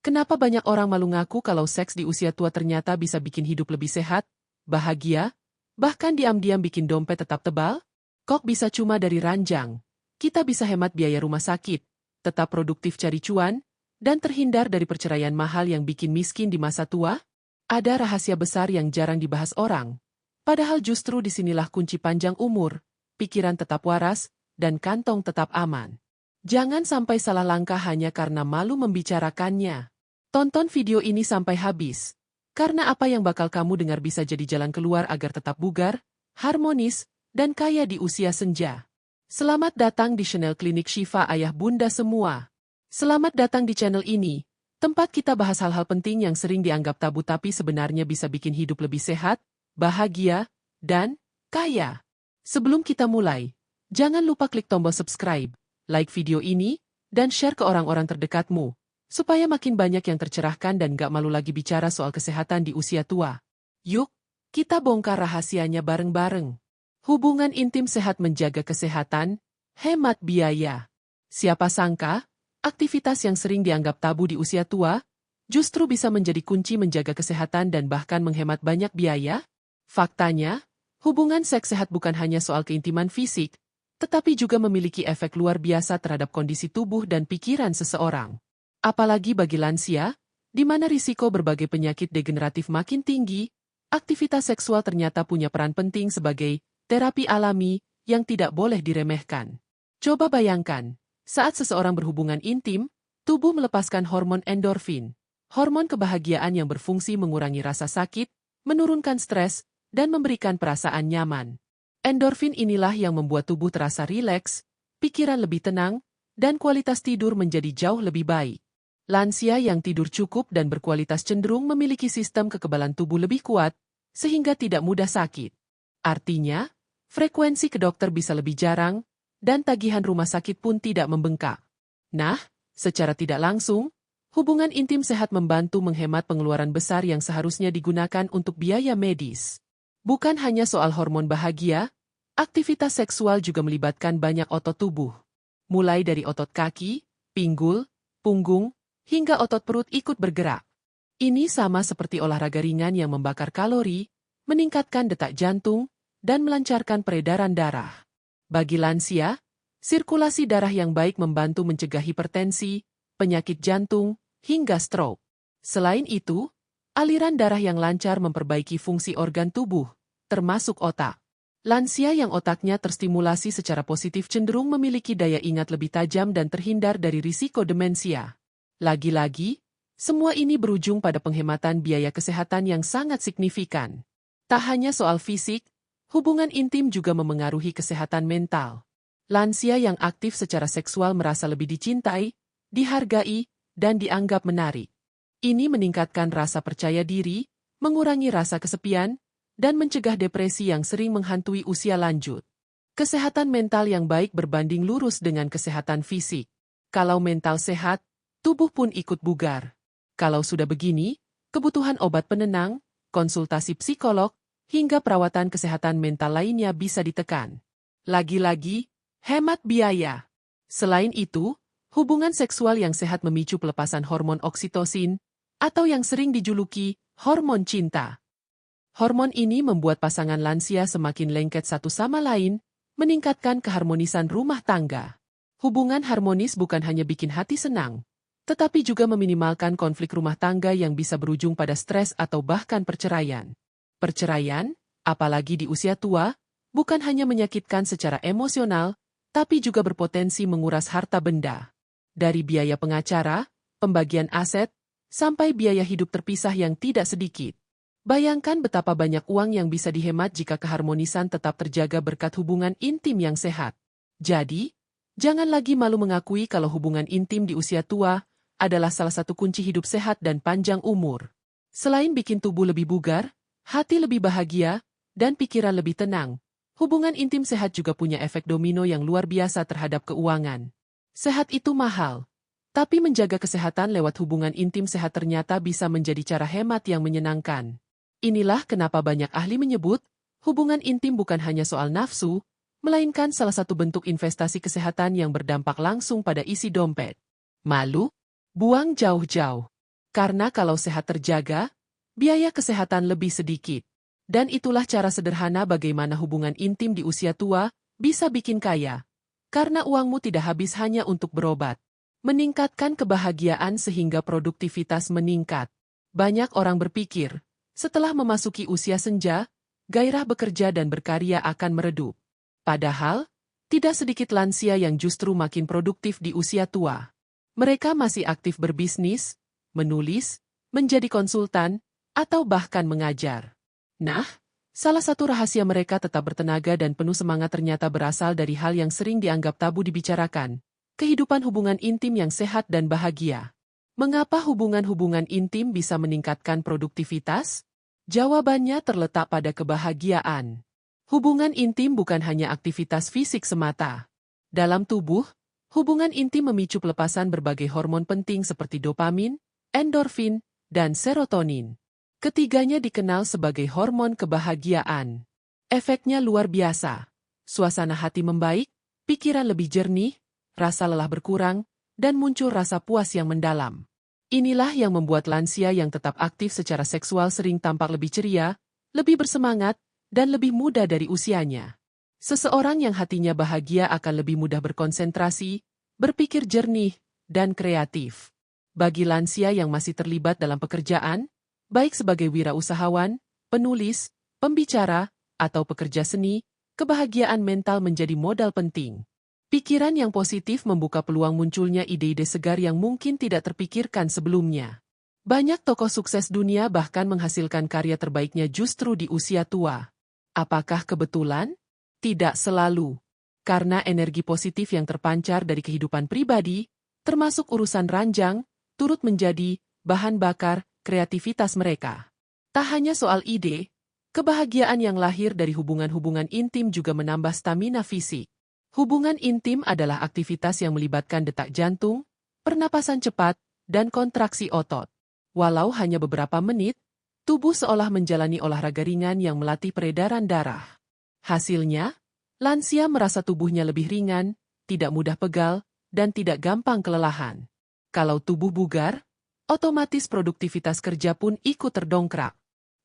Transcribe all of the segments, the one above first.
Kenapa banyak orang malu ngaku kalau seks di usia tua ternyata bisa bikin hidup lebih sehat, bahagia, bahkan diam-diam bikin dompet tetap tebal? Kok bisa cuma dari ranjang? Kita bisa hemat biaya rumah sakit, tetap produktif cari cuan, dan terhindar dari perceraian mahal yang bikin miskin di masa tua? Ada rahasia besar yang jarang dibahas orang. Padahal justru disinilah kunci panjang umur, pikiran tetap waras, dan kantong tetap aman. Jangan sampai salah langkah hanya karena malu membicarakannya. Tonton video ini sampai habis. Karena apa yang bakal kamu dengar bisa jadi jalan keluar agar tetap bugar, harmonis, dan kaya di usia senja. Selamat datang di channel Klinik Syifa Ayah Bunda semua. Selamat datang di channel ini, tempat kita bahas hal-hal penting yang sering dianggap tabu tapi sebenarnya bisa bikin hidup lebih sehat, bahagia, dan kaya. Sebelum kita mulai, jangan lupa klik tombol subscribe, like video ini, dan share ke orang-orang terdekatmu, supaya makin banyak yang tercerahkan dan gak malu lagi bicara soal kesehatan di usia tua. Yuk, kita bongkar rahasianya bareng-bareng. Hubungan intim sehat menjaga kesehatan, hemat biaya. Siapa sangka, aktivitas yang sering dianggap tabu di usia tua, justru bisa menjadi kunci menjaga kesehatan dan bahkan menghemat banyak biaya? Faktanya, hubungan seks sehat bukan hanya soal keintiman fisik, tetapi juga memiliki efek luar biasa terhadap kondisi tubuh dan pikiran seseorang. Apalagi bagi lansia, di mana risiko berbagai penyakit degeneratif makin tinggi, aktivitas seksual ternyata punya peran penting sebagai terapi alami yang tidak boleh diremehkan. Coba bayangkan, saat seseorang berhubungan intim, tubuh melepaskan hormon endorfin, hormon kebahagiaan yang berfungsi mengurangi rasa sakit, menurunkan stres, dan memberikan perasaan nyaman. Endorfin inilah yang membuat tubuh terasa rileks, pikiran lebih tenang, dan kualitas tidur menjadi jauh lebih baik. Lansia yang tidur cukup dan berkualitas cenderung memiliki sistem kekebalan tubuh lebih kuat, sehingga tidak mudah sakit. Artinya, frekuensi ke dokter bisa lebih jarang, dan tagihan rumah sakit pun tidak membengkak. Nah, secara tidak langsung, hubungan intim sehat membantu menghemat pengeluaran besar yang seharusnya digunakan untuk biaya medis. Bukan hanya soal hormon bahagia, aktivitas seksual juga melibatkan banyak otot tubuh. Mulai dari otot kaki, pinggul, punggung, hingga otot perut ikut bergerak. Ini sama seperti olahraga ringan yang membakar kalori, meningkatkan detak jantung, dan melancarkan peredaran darah. Bagi lansia, sirkulasi darah yang baik membantu mencegah hipertensi, penyakit jantung, hingga stroke. Selain itu, aliran darah yang lancar memperbaiki fungsi organ tubuh, termasuk otak. Lansia yang otaknya terstimulasi secara positif cenderung memiliki daya ingat lebih tajam dan terhindar dari risiko demensia. Lagi-lagi, semua ini berujung pada penghematan biaya kesehatan yang sangat signifikan. Tak hanya soal fisik, hubungan intim juga memengaruhi kesehatan mental. Lansia yang aktif secara seksual merasa lebih dicintai, dihargai, dan dianggap menarik. Ini meningkatkan rasa percaya diri, mengurangi rasa kesepian, dan mencegah depresi yang sering menghantui usia lanjut. Kesehatan mental yang baik berbanding lurus dengan kesehatan fisik. Kalau mental sehat, tubuh pun ikut bugar. Kalau sudah begini, kebutuhan obat penenang, konsultasi psikolog, hingga perawatan kesehatan mental lainnya bisa ditekan. Lagi-lagi, hemat biaya. Selain itu, hubungan seksual yang sehat memicu pelepasan hormon oksitosin, atau yang sering dijuluki hormon cinta. Hormon ini membuat pasangan lansia semakin lengket satu sama lain, meningkatkan keharmonisan rumah tangga. Hubungan harmonis bukan hanya bikin hati senang, tetapi juga meminimalkan konflik rumah tangga yang bisa berujung pada stres atau bahkan perceraian. Perceraian, apalagi di usia tua, bukan hanya menyakitkan secara emosional, tapi juga berpotensi menguras harta benda. Dari biaya pengacara, pembagian aset, sampai biaya hidup terpisah yang tidak sedikit. Bayangkan betapa banyak uang yang bisa dihemat jika keharmonisan tetap terjaga berkat hubungan intim yang sehat. Jadi, jangan lagi malu mengakui kalau hubungan intim di usia tua adalah salah satu kunci hidup sehat dan panjang umur. Selain bikin tubuh lebih bugar, hati lebih bahagia, dan pikiran lebih tenang, hubungan intim sehat juga punya efek domino yang luar biasa terhadap keuangan. Sehat itu mahal, tapi menjaga kesehatan lewat hubungan intim sehat ternyata bisa menjadi cara hemat yang menyenangkan. Inilah kenapa banyak ahli menyebut, hubungan intim bukan hanya soal nafsu, melainkan salah satu bentuk investasi kesehatan yang berdampak langsung pada isi dompet. Malu? Buang jauh-jauh. Karena kalau sehat terjaga, biaya kesehatan lebih sedikit. Dan itulah cara sederhana bagaimana hubungan intim di usia tua bisa bikin kaya. Karena uangmu tidak habis hanya untuk berobat. Meningkatkan kebahagiaan sehingga produktivitas meningkat. Banyak orang berpikir, setelah memasuki usia senja, gairah bekerja dan berkarya akan meredup. Padahal, tidak sedikit lansia yang justru makin produktif di usia tua. Mereka masih aktif berbisnis, menulis, menjadi konsultan, atau bahkan mengajar. Nah, salah satu rahasia mereka tetap bertenaga dan penuh semangat ternyata berasal dari hal yang sering dianggap tabu dibicarakan. Kehidupan hubungan intim yang sehat dan bahagia. Mengapa hubungan-hubungan intim bisa meningkatkan produktivitas? Jawabannya terletak pada kebahagiaan. Hubungan intim bukan hanya aktivitas fisik semata. Dalam tubuh, hubungan intim memicu pelepasan berbagai hormon penting seperti dopamin, endorfin, dan serotonin. Ketiganya dikenal sebagai hormon kebahagiaan. Efeknya luar biasa. Suasana hati membaik, pikiran lebih jernih, rasa lelah berkurang, dan muncul rasa puas yang mendalam. Inilah yang membuat lansia yang tetap aktif secara seksual sering tampak lebih ceria, lebih bersemangat, dan lebih muda dari usianya. Seseorang yang hatinya bahagia akan lebih mudah berkonsentrasi, berpikir jernih, dan kreatif. Bagi lansia yang masih terlibat dalam pekerjaan, baik sebagai wirausahawan, penulis, pembicara, atau pekerja seni, kebahagiaan mental menjadi modal penting. Pikiran yang positif membuka peluang munculnya ide-ide segar yang mungkin tidak terpikirkan sebelumnya. Banyak tokoh sukses dunia bahkan menghasilkan karya terbaiknya justru di usia tua. Apakah kebetulan? Tidak selalu. Karena energi positif yang terpancar dari kehidupan pribadi, termasuk urusan ranjang, turut menjadi bahan bakar kreativitas mereka. Tak hanya soal ide, kebahagiaan yang lahir dari hubungan-hubungan intim juga menambah stamina fisik. Hubungan intim adalah aktivitas yang melibatkan detak jantung, pernapasan cepat, dan kontraksi otot. Walau hanya beberapa menit, tubuh seolah menjalani olahraga ringan yang melatih peredaran darah. Hasilnya, lansia merasa tubuhnya lebih ringan, tidak mudah pegal, dan tidak gampang kelelahan. Kalau tubuh bugar, otomatis produktivitas kerja pun ikut terdongkrak.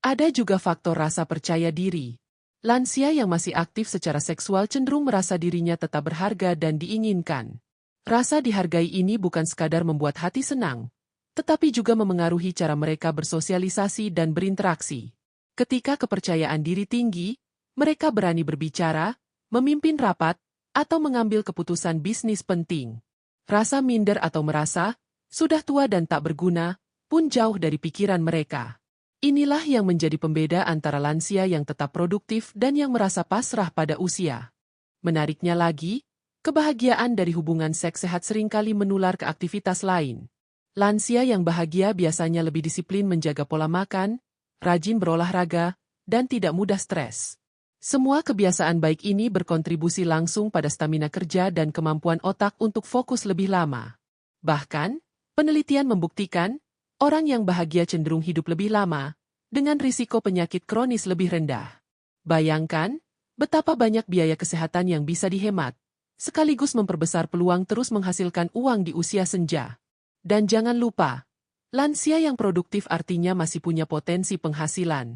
Ada juga faktor rasa percaya diri. Lansia yang masih aktif secara seksual cenderung merasa dirinya tetap berharga dan diinginkan. Rasa dihargai ini bukan sekadar membuat hati senang, tetapi juga memengaruhi cara mereka bersosialisasi dan berinteraksi. Ketika kepercayaan diri tinggi, mereka berani berbicara, memimpin rapat, atau mengambil keputusan bisnis penting. Rasa minder atau merasa sudah tua dan tak berguna pun jauh dari pikiran mereka. Inilah yang menjadi pembeda antara lansia yang tetap produktif dan yang merasa pasrah pada usia. Menariknya lagi, kebahagiaan dari hubungan seks sehat seringkali menular ke aktivitas lain. Lansia yang bahagia biasanya lebih disiplin menjaga pola makan, rajin berolahraga, dan tidak mudah stres. Semua kebiasaan baik ini berkontribusi langsung pada stamina kerja dan kemampuan otak untuk fokus lebih lama. Bahkan, penelitian membuktikan, orang yang bahagia cenderung hidup lebih lama, dengan risiko penyakit kronis lebih rendah. Bayangkan, betapa banyak biaya kesehatan yang bisa dihemat, sekaligus memperbesar peluang terus menghasilkan uang di usia senja. Dan jangan lupa, lansia yang produktif artinya masih punya potensi penghasilan.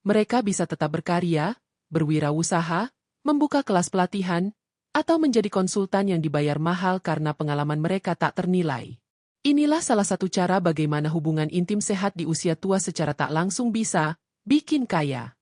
Mereka bisa tetap berkarya, berwirausaha, membuka kelas pelatihan, atau menjadi konsultan yang dibayar mahal karena pengalaman mereka tak ternilai. Inilah salah satu cara bagaimana hubungan intim sehat di usia tua secara tak langsung bisa bikin kaya.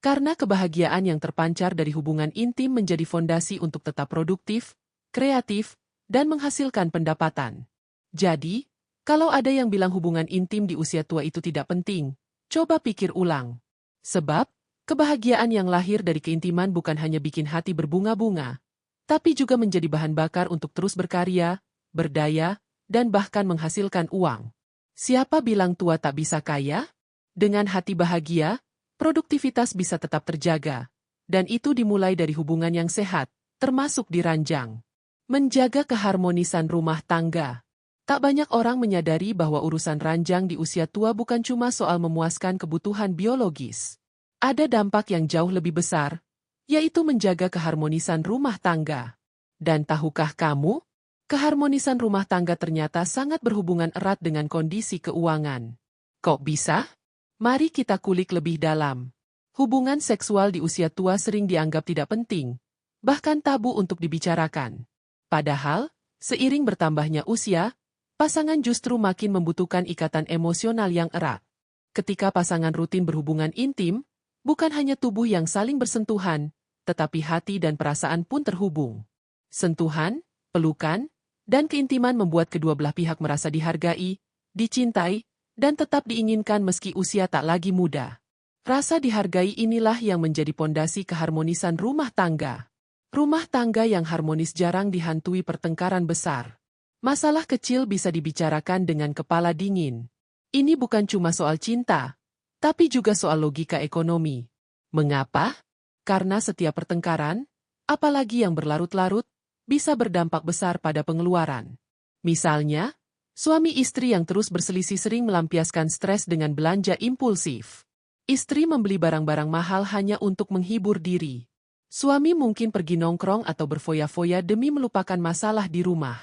Karena kebahagiaan yang terpancar dari hubungan intim menjadi fondasi untuk tetap produktif, kreatif, dan menghasilkan pendapatan. Jadi, kalau ada yang bilang hubungan intim di usia tua itu tidak penting, coba pikir ulang. Sebab, kebahagiaan yang lahir dari keintiman bukan hanya bikin hati berbunga-bunga, tapi juga menjadi bahan bakar untuk terus berkarya, berdaya, dan bahkan menghasilkan uang. Siapa bilang tua tak bisa kaya? Dengan hati bahagia, produktivitas bisa tetap terjaga, dan itu dimulai dari hubungan yang sehat, termasuk di ranjang. Menjaga keharmonisan rumah tangga. Tak banyak orang menyadari bahwa urusan ranjang di usia tua bukan cuma soal memuaskan kebutuhan biologis. Ada dampak yang jauh lebih besar, yaitu menjaga keharmonisan rumah tangga. Dan tahukah kamu? Keharmonisan rumah tangga ternyata sangat berhubungan erat dengan kondisi keuangan. Kok bisa? Mari kita kulik lebih dalam. Hubungan seksual di usia tua sering dianggap tidak penting, bahkan tabu untuk dibicarakan. Padahal, seiring bertambahnya usia, pasangan justru makin membutuhkan ikatan emosional yang erat. Ketika pasangan rutin berhubungan intim, bukan hanya tubuh yang saling bersentuhan, tetapi hati dan perasaan pun terhubung. Sentuhan, pelukan, dan keintiman membuat kedua belah pihak merasa dihargai, dicintai, dan tetap diinginkan meski usia tak lagi muda. Rasa dihargai inilah yang menjadi pondasi keharmonisan rumah tangga. Rumah tangga yang harmonis jarang dihantui pertengkaran besar. Masalah kecil bisa dibicarakan dengan kepala dingin. Ini bukan cuma soal cinta, tapi juga soal logika ekonomi. Mengapa? Karena setiap pertengkaran, apalagi yang berlarut-larut, bisa berdampak besar pada pengeluaran. Misalnya, suami istri yang terus berselisih sering melampiaskan stres dengan belanja impulsif. Istri membeli barang-barang mahal hanya untuk menghibur diri. Suami mungkin pergi nongkrong atau berfoya-foya demi melupakan masalah di rumah.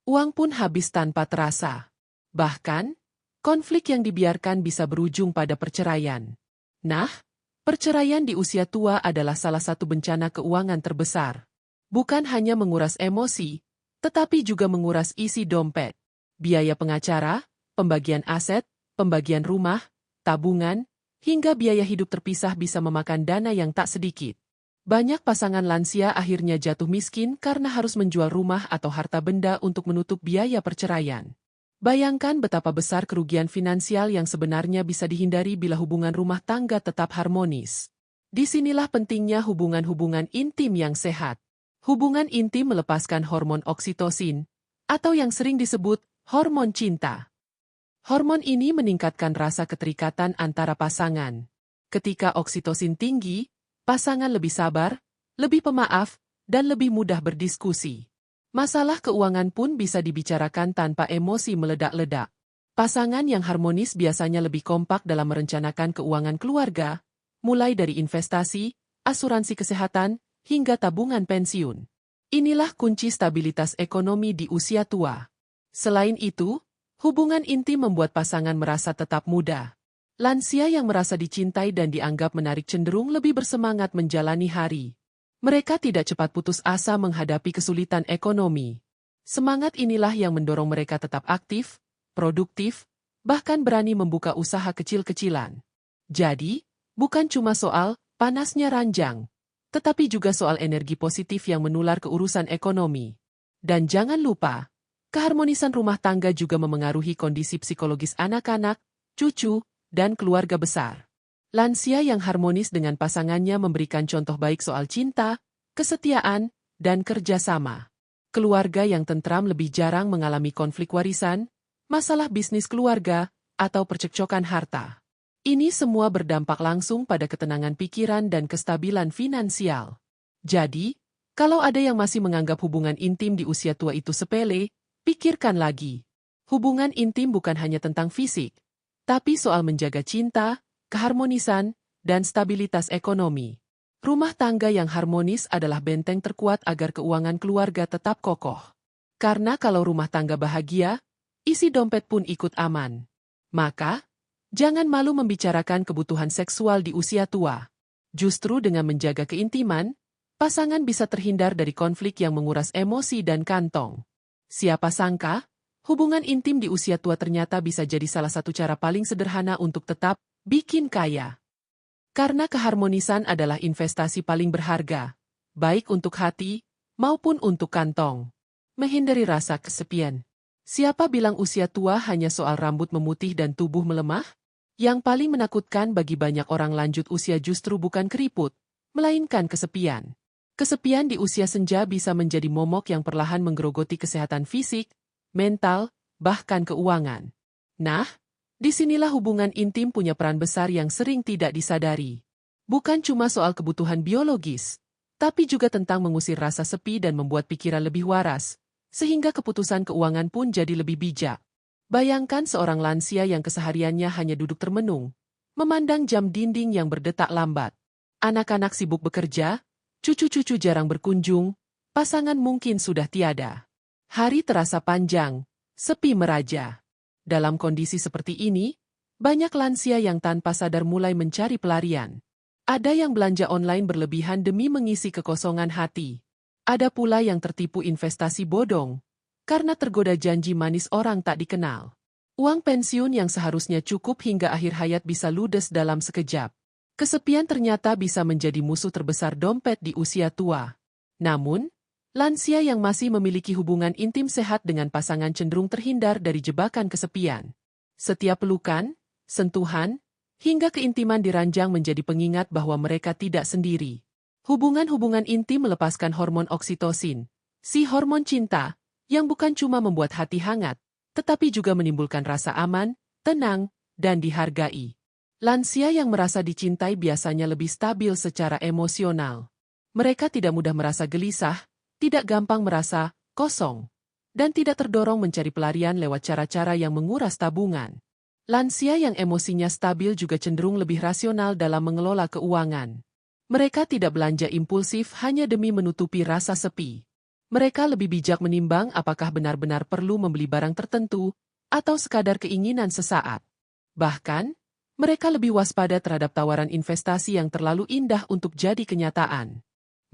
Uang pun habis tanpa terasa. Bahkan, konflik yang dibiarkan bisa berujung pada perceraian. Nah, perceraian di usia tua adalah salah satu bencana keuangan terbesar. Bukan hanya menguras emosi, tetapi juga menguras isi dompet. Biaya pengacara, pembagian aset, pembagian rumah, tabungan, hingga biaya hidup terpisah bisa memakan dana yang tak sedikit. Banyak pasangan lansia akhirnya jatuh miskin karena harus menjual rumah atau harta benda untuk menutup biaya perceraian. Bayangkan betapa besar kerugian finansial yang sebenarnya bisa dihindari bila hubungan rumah tangga tetap harmonis. Disinilah pentingnya hubungan-hubungan intim yang sehat. Hubungan intim melepaskan hormon oksitosin, atau yang sering disebut hormon cinta. Hormon ini meningkatkan rasa keterikatan antara pasangan. Ketika oksitosin tinggi, pasangan lebih sabar, lebih pemaaf, dan lebih mudah berdiskusi. Masalah keuangan pun bisa dibicarakan tanpa emosi meledak-ledak. Pasangan yang harmonis biasanya lebih kompak dalam merencanakan keuangan keluarga, mulai dari investasi, asuransi kesehatan, hingga tabungan pensiun. Inilah kunci stabilitas ekonomi di usia tua. Selain itu, hubungan intim membuat pasangan merasa tetap muda. Lansia yang merasa dicintai dan dianggap menarik cenderung lebih bersemangat menjalani hari. Mereka tidak cepat putus asa menghadapi kesulitan ekonomi. Semangat inilah yang mendorong mereka tetap aktif, produktif, bahkan berani membuka usaha kecil-kecilan. Jadi, bukan cuma soal panasnya ranjang, tetapi juga soal energi positif yang menular ke urusan ekonomi. Dan jangan lupa, keharmonisan rumah tangga juga memengaruhi kondisi psikologis anak-anak, cucu, dan keluarga besar. Lansia yang harmonis dengan pasangannya memberikan contoh baik soal cinta, kesetiaan, dan kerjasama. Keluarga yang tentram lebih jarang mengalami konflik warisan, masalah bisnis keluarga, atau percekcokan harta. Ini semua berdampak langsung pada ketenangan pikiran dan kestabilan finansial. Jadi, kalau ada yang masih menganggap hubungan intim di usia tua itu sepele, pikirkan lagi. Hubungan intim bukan hanya tentang fisik, tapi soal menjaga cinta, keharmonisan, dan stabilitas ekonomi. Rumah tangga yang harmonis adalah benteng terkuat agar keuangan keluarga tetap kokoh. Karena kalau rumah tangga bahagia, isi dompet pun ikut aman. Maka, jangan malu membicarakan kebutuhan seksual di usia tua. Justru dengan menjaga keintiman, pasangan bisa terhindar dari konflik yang menguras emosi dan kantong. Siapa sangka, hubungan intim di usia tua ternyata bisa jadi salah satu cara paling sederhana untuk tetap bikin kaya. Karena keharmonisan adalah investasi paling berharga, baik untuk hati maupun untuk kantong. Menghindari rasa kesepian. Siapa bilang usia tua hanya soal rambut memutih dan tubuh melemah? Yang paling menakutkan bagi banyak orang lanjut usia justru bukan keriput, melainkan kesepian. Kesepian di usia senja bisa menjadi momok yang perlahan menggerogoti kesehatan fisik, mental, bahkan keuangan. Nah, disinilah hubungan intim punya peran besar yang sering tidak disadari. Bukan cuma soal kebutuhan biologis, tapi juga tentang mengusir rasa sepi dan membuat pikiran lebih waras, sehingga keputusan keuangan pun jadi lebih bijak. Bayangkan seorang lansia yang kesehariannya hanya duduk termenung, memandang jam dinding yang berdetak lambat. Anak-anak sibuk bekerja, cucu-cucu jarang berkunjung, pasangan mungkin sudah tiada. Hari terasa panjang, sepi meraja. Dalam kondisi seperti ini, banyak lansia yang tanpa sadar mulai mencari pelarian. Ada yang belanja online berlebihan demi mengisi kekosongan hati. Ada pula yang tertipu investasi bodong, karena tergoda janji manis orang tak dikenal. Uang pensiun yang seharusnya cukup hingga akhir hayat bisa ludes dalam sekejap. Kesepian ternyata bisa menjadi musuh terbesar dompet di usia tua. Namun, lansia yang masih memiliki hubungan intim sehat dengan pasangan cenderung terhindar dari jebakan kesepian. Setiap pelukan, sentuhan, hingga keintiman diranjang menjadi pengingat bahwa mereka tidak sendiri. Hubungan-hubungan intim melepaskan hormon oksitosin, si hormon cinta, yang bukan cuma membuat hati hangat, tetapi juga menimbulkan rasa aman, tenang, dan dihargai. Lansia yang merasa dicintai biasanya lebih stabil secara emosional. Mereka tidak mudah merasa gelisah, tidak gampang merasa kosong, dan tidak terdorong mencari pelarian lewat cara-cara yang menguras tabungan. Lansia yang emosinya stabil juga cenderung lebih rasional dalam mengelola keuangan. Mereka tidak belanja impulsif hanya demi menutupi rasa sepi. Mereka lebih bijak menimbang apakah benar-benar perlu membeli barang tertentu atau sekadar keinginan sesaat. Bahkan, mereka lebih waspada terhadap tawaran investasi yang terlalu indah untuk jadi kenyataan.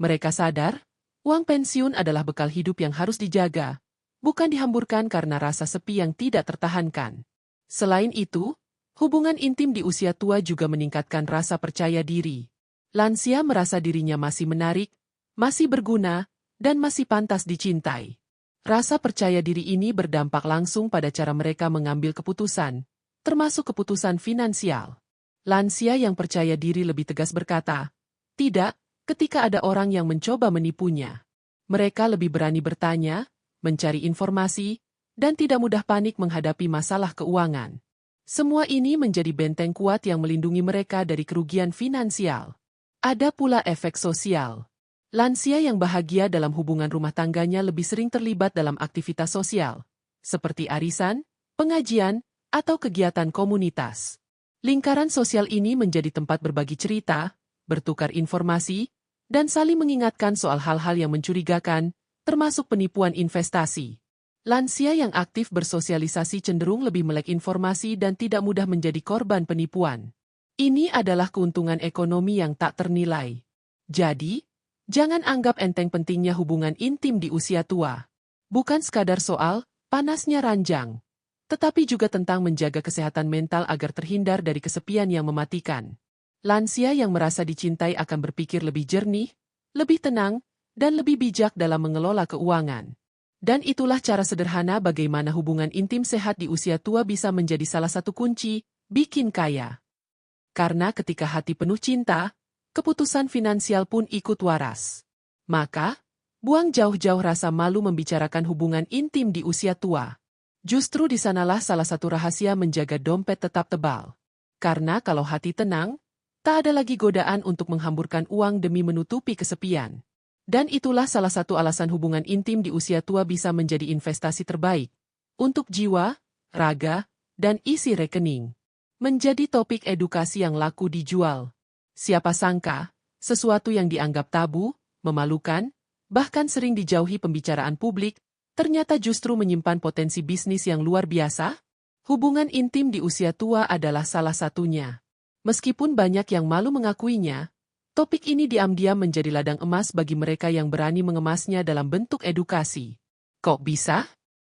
Mereka sadar, uang pensiun adalah bekal hidup yang harus dijaga, bukan dihamburkan karena rasa sepi yang tidak tertahankan. Selain itu, hubungan intim di usia tua juga meningkatkan rasa percaya diri. Lansia merasa dirinya masih menarik, masih berguna, dan masih pantas dicintai. Rasa percaya diri ini berdampak langsung pada cara mereka mengambil keputusan, termasuk keputusan finansial. Lansia yang percaya diri lebih tegas berkata, "Tidak," ketika ada orang yang mencoba menipunya. Mereka lebih berani bertanya, mencari informasi, dan tidak mudah panik menghadapi masalah keuangan. Semua ini menjadi benteng kuat yang melindungi mereka dari kerugian finansial. Ada pula efek sosial. Lansia yang bahagia dalam hubungan rumah tangganya lebih sering terlibat dalam aktivitas sosial, seperti arisan, pengajian, atau kegiatan komunitas. Lingkaran sosial ini menjadi tempat berbagi cerita, bertukar informasi, dan saling mengingatkan soal hal-hal yang mencurigakan, termasuk penipuan investasi. Lansia yang aktif bersosialisasi cenderung lebih melek informasi dan tidak mudah menjadi korban penipuan. Ini adalah keuntungan ekonomi yang tak ternilai. Jadi, jangan anggap enteng pentingnya hubungan intim di usia tua. Bukan sekadar soal panasnya ranjang, tetapi juga tentang menjaga kesehatan mental agar terhindar dari kesepian yang mematikan. Lansia yang merasa dicintai akan berpikir lebih jernih, lebih tenang, dan lebih bijak dalam mengelola keuangan. Dan itulah cara sederhana bagaimana hubungan intim sehat di usia tua bisa menjadi salah satu kunci bikin kaya. Karena ketika hati penuh cinta, keputusan finansial pun ikut waras. Maka, buang jauh-jauh rasa malu membicarakan hubungan intim di usia tua. Justru di sanalah salah satu rahasia menjaga dompet tetap tebal. Karena kalau hati tenang, tak ada lagi godaan untuk menghamburkan uang demi menutupi kesepian. Dan itulah salah satu alasan hubungan intim di usia tua bisa menjadi investasi terbaik untuk jiwa, raga, dan isi rekening. Menjadi topik edukasi yang laku dijual. Siapa sangka, sesuatu yang dianggap tabu, memalukan, bahkan sering dijauhi pembicaraan publik, ternyata justru menyimpan potensi bisnis yang luar biasa? Hubungan intim di usia tua adalah salah satunya. Meskipun banyak yang malu mengakuinya, topik ini diam-diam menjadi ladang emas bagi mereka yang berani mengemasnya dalam bentuk edukasi. Kok bisa?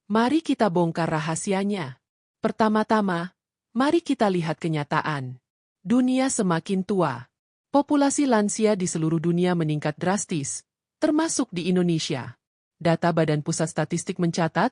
Mari kita bongkar rahasianya. Pertama-tama, mari kita lihat kenyataan. Dunia semakin tua. Populasi lansia di seluruh dunia meningkat drastis, termasuk di Indonesia. Data Badan Pusat Statistik mencatat,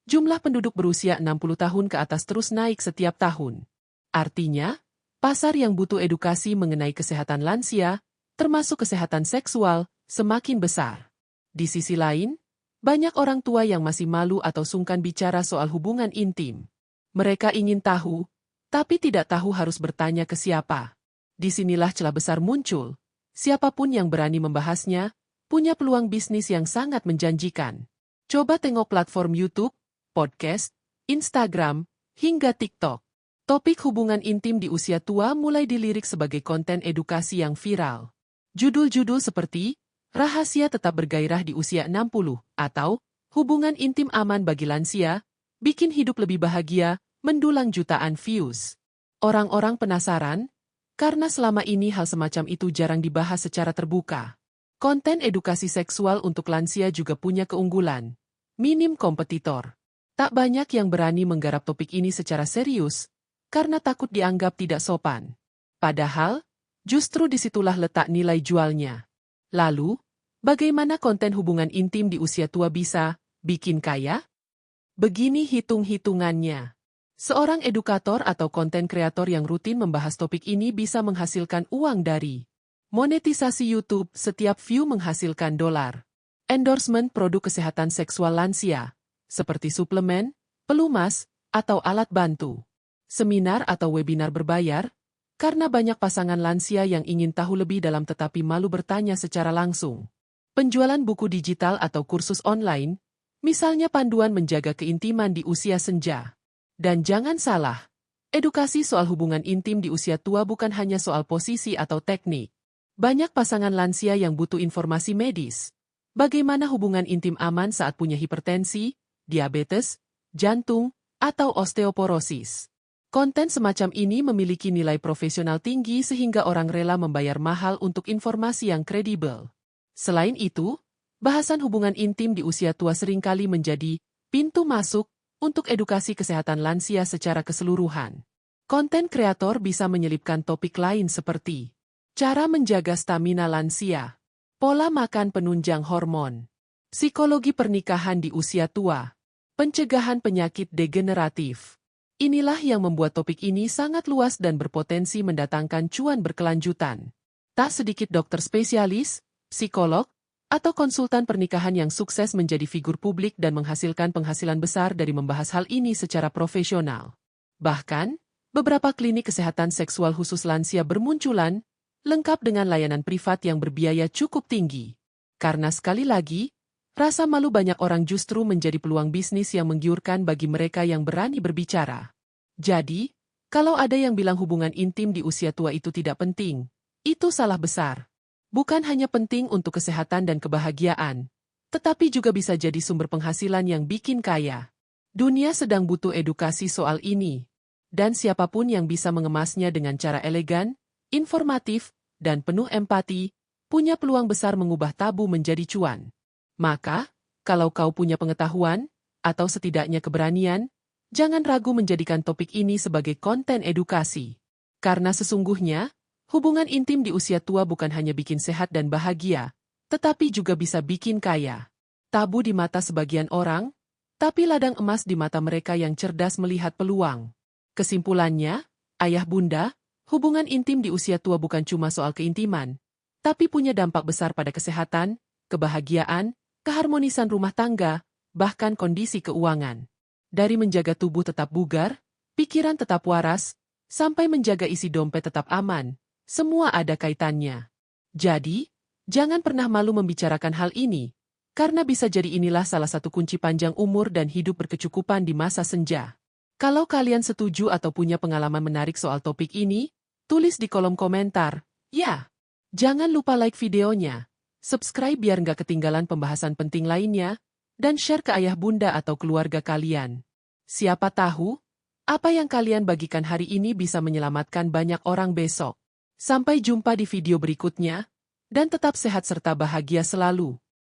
jumlah penduduk berusia 60 tahun ke atas terus naik setiap tahun. Artinya, pasar yang butuh edukasi mengenai kesehatan lansia, termasuk kesehatan seksual, semakin besar. Di sisi lain, banyak orang tua yang masih malu atau sungkan bicara soal hubungan intim. Mereka ingin tahu, tapi tidak tahu harus bertanya ke siapa. Disinilah celah besar muncul. Siapapun yang berani membahasnya, punya peluang bisnis yang sangat menjanjikan. Coba tengok platform YouTube, podcast, Instagram, hingga TikTok. Topik hubungan intim di usia tua mulai dilirik sebagai konten edukasi yang viral. Judul-judul seperti, "Rahasia tetap bergairah di usia 60" atau Hubungan intim aman bagi lansia, bikin hidup lebih bahagia, mendulang jutaan views. Orang-orang penasaran, karena selama ini hal semacam itu jarang dibahas secara terbuka. Konten edukasi seksual untuk lansia juga punya keunggulan. Minim kompetitor. Tak banyak yang berani menggarap topik ini secara serius, karena takut dianggap tidak sopan. Padahal, justru disitulah letak nilai jualnya. Lalu, bagaimana konten hubungan intim di usia tua bisa bikin kaya? Begini hitung-hitungannya. Seorang edukator atau konten kreator yang rutin membahas topik ini bisa menghasilkan uang dari monetisasi YouTube, setiap view menghasilkan dolar. Endorsement produk kesehatan seksual lansia, seperti suplemen, pelumas, atau alat bantu. Seminar atau webinar berbayar, karena banyak pasangan lansia yang ingin tahu lebih dalam tetapi malu bertanya secara langsung. Penjualan buku digital atau kursus online, misalnya panduan menjaga keintiman di usia senja. Dan jangan salah, edukasi soal hubungan intim di usia tua bukan hanya soal posisi atau teknik. Banyak pasangan lansia yang butuh informasi medis. Bagaimana hubungan intim aman saat punya hipertensi, diabetes, jantung, atau osteoporosis. Konten semacam ini memiliki nilai profesional tinggi sehingga orang rela membayar mahal untuk informasi yang kredibel. Selain itu, bahasan hubungan intim di usia tua seringkali menjadi pintu masuk untuk edukasi kesehatan lansia secara keseluruhan. Konten kreator bisa menyelipkan topik lain seperti cara menjaga stamina lansia, pola makan penunjang hormon, psikologi pernikahan di usia tua, pencegahan penyakit degeneratif. Inilah yang membuat topik ini sangat luas dan berpotensi mendatangkan cuan berkelanjutan. Tak sedikit dokter spesialis, psikolog, atau konsultan pernikahan yang sukses menjadi figur publik dan menghasilkan penghasilan besar dari membahas hal ini secara profesional. Bahkan, beberapa klinik kesehatan seksual khusus lansia bermunculan, lengkap dengan layanan privat yang berbiaya cukup tinggi. Karena sekali lagi, rasa malu banyak orang justru menjadi peluang bisnis yang menggiurkan bagi mereka yang berani berbicara. Jadi, kalau ada yang bilang hubungan intim di usia tua itu tidak penting, itu salah besar. Bukan hanya penting untuk kesehatan dan kebahagiaan, tetapi juga bisa jadi sumber penghasilan yang bikin kaya. Dunia sedang butuh edukasi soal ini, dan siapapun yang bisa mengemasnya dengan cara elegan, informatif, dan penuh empati, punya peluang besar mengubah tabu menjadi cuan. Maka, kalau kau punya pengetahuan, atau setidaknya keberanian, jangan ragu menjadikan topik ini sebagai konten edukasi. Karena sesungguhnya, hubungan intim di usia tua bukan hanya bikin sehat dan bahagia, tetapi juga bisa bikin kaya. Tabu di mata sebagian orang, tapi ladang emas di mata mereka yang cerdas melihat peluang. Kesimpulannya, ayah bunda, hubungan intim di usia tua bukan cuma soal keintiman, tapi punya dampak besar pada kesehatan, kebahagiaan, keharmonisan rumah tangga, bahkan kondisi keuangan. Dari menjaga tubuh tetap bugar, pikiran tetap waras, sampai menjaga isi dompet tetap aman. Semua ada kaitannya. Jadi, jangan pernah malu membicarakan hal ini, karena bisa jadi inilah salah satu kunci panjang umur dan hidup berkecukupan di masa senja. Kalau kalian setuju atau punya pengalaman menarik soal topik ini, tulis di kolom komentar, ya. Jangan lupa like videonya, subscribe biar nggak ketinggalan pembahasan penting lainnya, dan share ke ayah bunda atau keluarga kalian. Siapa tahu, apa yang kalian bagikan hari ini bisa menyelamatkan banyak orang besok. Sampai jumpa di video berikutnya, dan tetap sehat serta bahagia selalu.